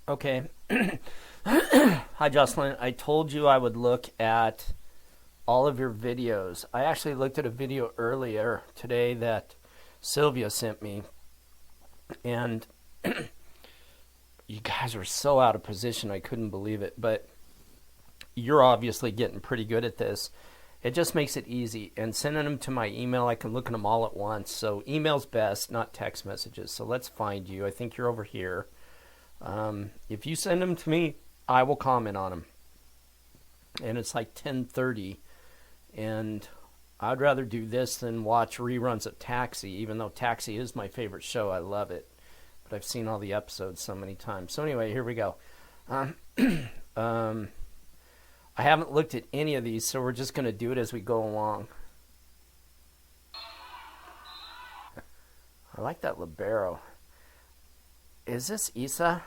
Okay. Hi, Jocelyn. I told you I would look at all of your videos. I actually looked at a video earlier today that Sylvia sent me, and you guys are so out of position. I couldn't believe it, but you're obviously getting pretty good at this. It just makes it easy. And sending them to my email, I can look at them all at once. So email's best, not text messages. So let's find you. I think you're over here. If you send them to me, I will comment on them. And it's like 10:30, and I'd rather do this than watch reruns of Taxi, even though Taxi is my favorite show. I love it, but I've seen all the episodes so many times. So anyway, here we go. I haven't looked at any of these, so we're just going to do it as we go along. I like that libero. Is this Isa?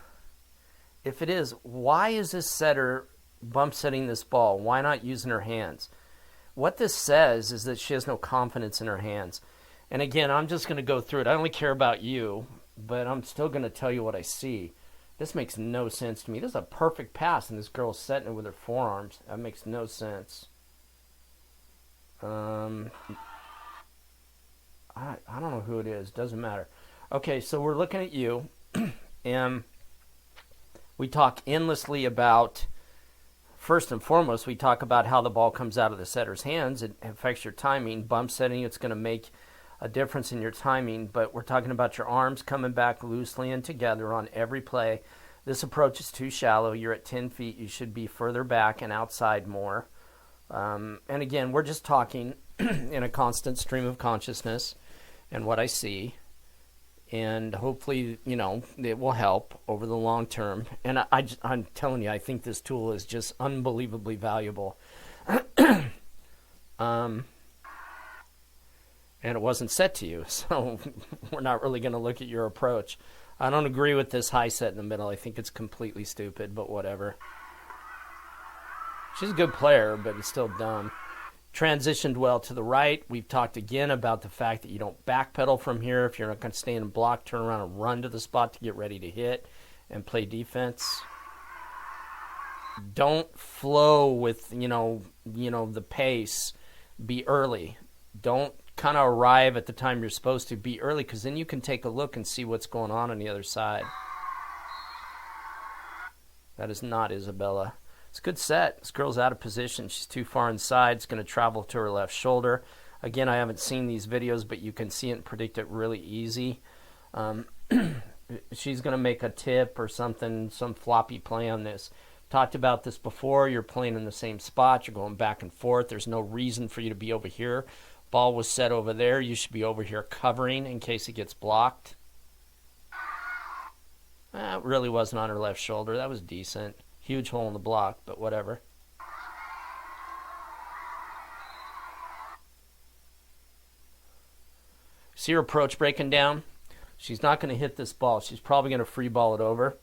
If it is, why is this setter bump setting this ball? Why not using her hands? What this says is that she has no confidence in her hands. And again, I'm just going to go through it. I only care about you, but I'm still going to tell you what I see. This makes no sense to me. This is a perfect pass, and this girl's setting it with her forearms. That makes no sense. I don't know who it is. Doesn't matter. Okay, so we're looking at you, and we talk endlessly about, first and foremost, we talk about how the ball comes out of the setter's hands. It affects your timing. Bump setting, it's going to make a difference in your timing, but we're talking about your arms coming back loosely and together on every play. This approach is too shallow. You're at 10 feet. You should be further back and outside more. And again, we're just talking in a constant stream of consciousness and what I see. And hopefully, you know, it will help over the long term. And I'm telling you, I think this tool is just unbelievably valuable. And it wasn't set to you, so we're not really going to look at your approach. I don't agree with this high set in the middle. I think it's completely stupid, but whatever. She's a good player, but it's still dumb. Transitioned well to the right. We've talked again about the fact that you don't backpedal from here. If you're not going to stay in a block, turn around and run to the spot to get ready to hit and play defense. Don't flow with, the pace. Be early. Don't kind of arrive at the time you're supposed to. Be early, because then you can take a look and see what's going on the other side. That is not Isabella. It's a good set. This girl's out of position. She's too far inside. It's going to travel to her left shoulder. Again, I haven't seen these videos, but you can see it and predict it really easy. She's going to make a tip or something, some floppy play on this. Talked about this before. You're playing in the same spot. You're going back and forth. There's no reason for you to be over here. Ball was set over there. You should be over here covering in case it gets blocked. It really wasn't on her left shoulder. That was decent. Huge hole in the block, but whatever. See her approach breaking down? She's not going to hit this ball. She's probably going to free ball it over.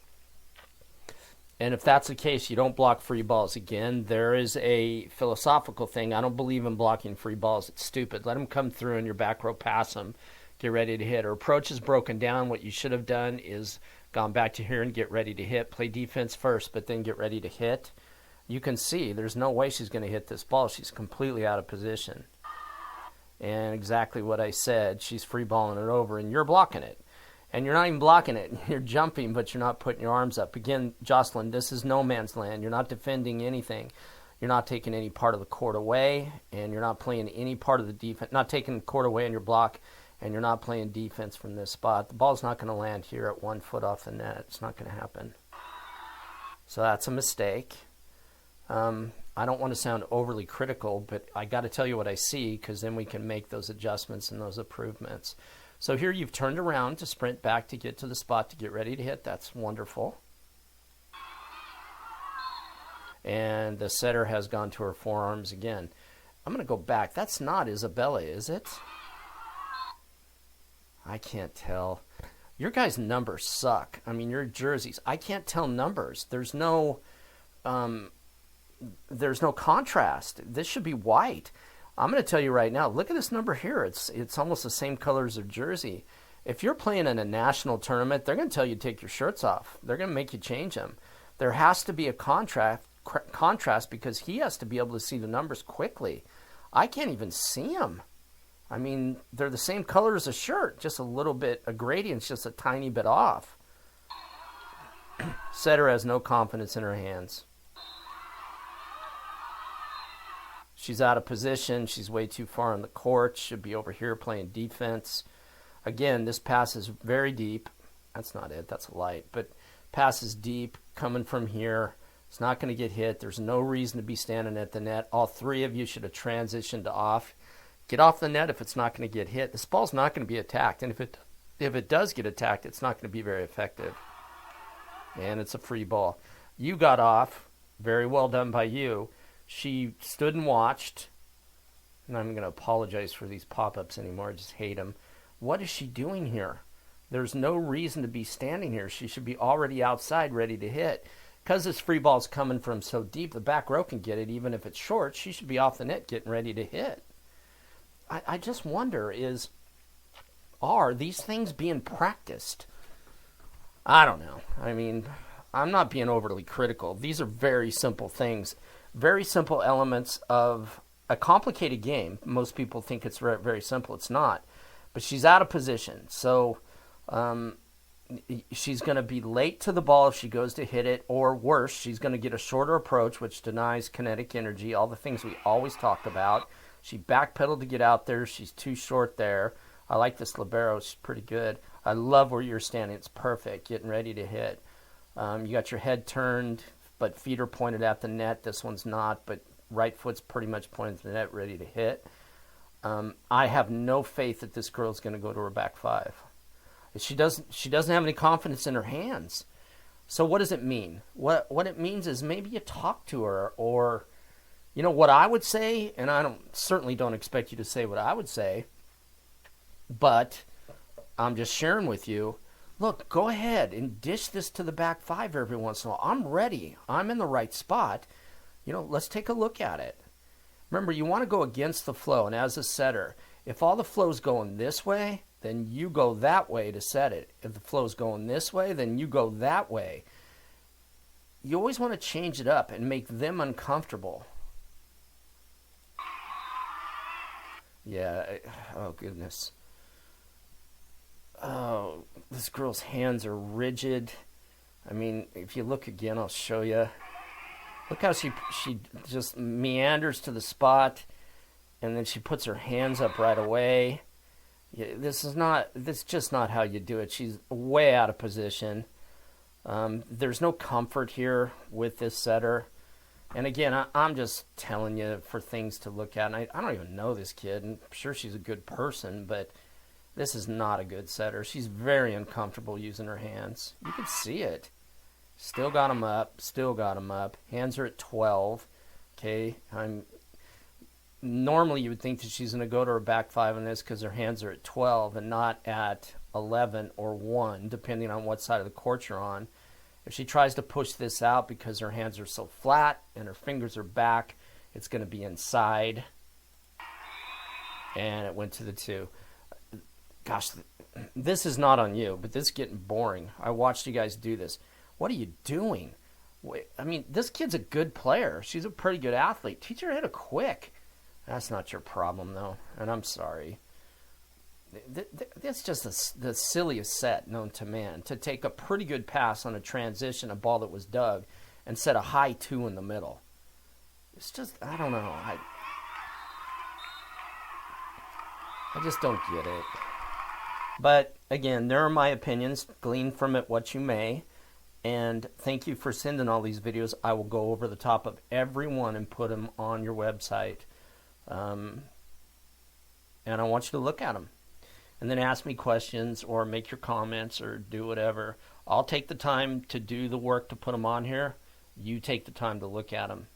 And if that's the case, you don't block free balls again. There is a philosophical thing. I don't believe in blocking free balls. It's stupid. Let them come through and your back row pass them. Get ready to hit. Her approach is broken down. What you should have done is gone back to here and get ready to hit. Play defense first, but then get ready to hit. You can see there's no way she's going to hit this ball. She's completely out of position. And exactly what I said, she's free balling it over, and you're blocking it. And you're not even blocking it. You're jumping, but you're not putting your arms up. Again, Jocelyn, this is no man's land. You're not defending anything. You're not taking any part of the court away, and you're not playing any part of the defense. Not taking the court away in your block, and you're not playing defense from this spot. The ball's not going to land here at 1 foot off the net. It's not going to happen. So that's a mistake. I don't want to sound overly critical, but I got to tell you what I see, because then we can make those adjustments and those improvements. So here you've turned around to sprint back to get to the spot to get ready to hit. That's wonderful. And the setter has gone to her forearms again. I'm going to go back. That's not Isabella, is it? I can't tell. Your guys' numbers suck. I mean, your jerseys. I can't tell numbers. There's no contrast. This should be white. I'm going to tell you right now, look at this number here. It's almost the same color as their jersey. If you're playing in a national tournament, they're going to tell you to take your shirts off. They're going to make you change them. There has to be a contrast because he has to be able to see the numbers quickly. I can't even see them. I mean, they're the same color as a shirt, just a little bit, a gradient's just a tiny bit off. Setter has no confidence in her hands. She's out of position. She's way too far on the court. Should be over here playing defense. Again, this pass is very deep. That's not it. That's a light. But pass is deep, coming from here. It's not going to get hit. There's no reason to be standing at the net. All three of you should have transitioned to off. Get off the net if it's not going to get hit. This ball's not going to be attacked. And if it does get attacked, it's not going to be very effective. And it's a free ball. You got off. Very well done by you. She stood and watched. And I'm going to apologize for these pop-ups anymore. I just hate them. What is she doing here? There's no reason to be standing here. She should be already outside ready to hit. Because this free ball's coming from so deep, the back row can get it. Even if it's short, she should be off the net getting ready to hit. I just wonder, are these things being practiced? I don't know. I mean, I'm not being overly critical. These are very simple things. Very simple elements of a complicated game. Most people think it's very, very simple. It's not. But she's out of position. So she's going to be late to the ball if she goes to hit it. Or worse, she's going to get a shorter approach, which denies kinetic energy. All the things we always talk about. She backpedaled to get out there. She's too short there. I like this libero. It's pretty good. I love where you're standing. It's perfect. Getting ready to hit. You got your head turned, but feet are pointed at the net. This one's not, but right foot's pretty much pointed to the net, ready to hit. I have no faith that this girl's going to go to her back five. She doesn't have any confidence in her hands. So what does it mean? What it means is maybe you talk to her, or you know what I would say, and I certainly don't expect you to say what I would say, but I'm just sharing with you. Look, go ahead and dish this to the back five every once in a while. I'm ready. I'm in the right spot. You know, let's take a look at it. Remember, you want to go against the flow, and as a setter, if all the flow's going this way, then you go that way to set it. If the flow's going this way, then you go that way. You always want to change it up and make them uncomfortable. Yeah, oh goodness. Oh, this girl's hands are rigid. I mean, if you look again, I'll show you. Look how she just meanders to the spot, and then she puts her hands up right away. Yeah, this is just not how you do it. She's way out of position. There's no comfort here with this setter. And again, I'm just telling you for things to look at. And I don't even know this kid. And I'm sure she's a good person, but this is not a good setter. She's very uncomfortable using her hands. You can see it. Still got them up. Still got them up. Hands are at 12. Okay. Normally you would think that she's going to go to her back five on this because her hands are at 12 and not at 11 or 1, depending on what side of the court you're on. If she tries to push this out because her hands are so flat and her fingers are back, it's going to be inside. And it went to the 2. Gosh, this is not on you, but this is getting boring. I watched you guys do this. What are you doing? I mean, this kid's a good player. She's a pretty good athlete. Teach her how to quick. That's not your problem, though, and I'm sorry. That's just the silliest set known to man, to take a pretty good pass on a transition, a ball that was dug, and set a high 2 in the middle. It's just, I don't know. I just don't get it. But, again, there are my opinions. Glean from it what you may. And thank you for sending all these videos. I will go over the top of every one and put them on your website. And I want you to look at them. And then ask me questions or make your comments or do whatever. I'll take the time to do the work to put them on here. You take the time to look at them.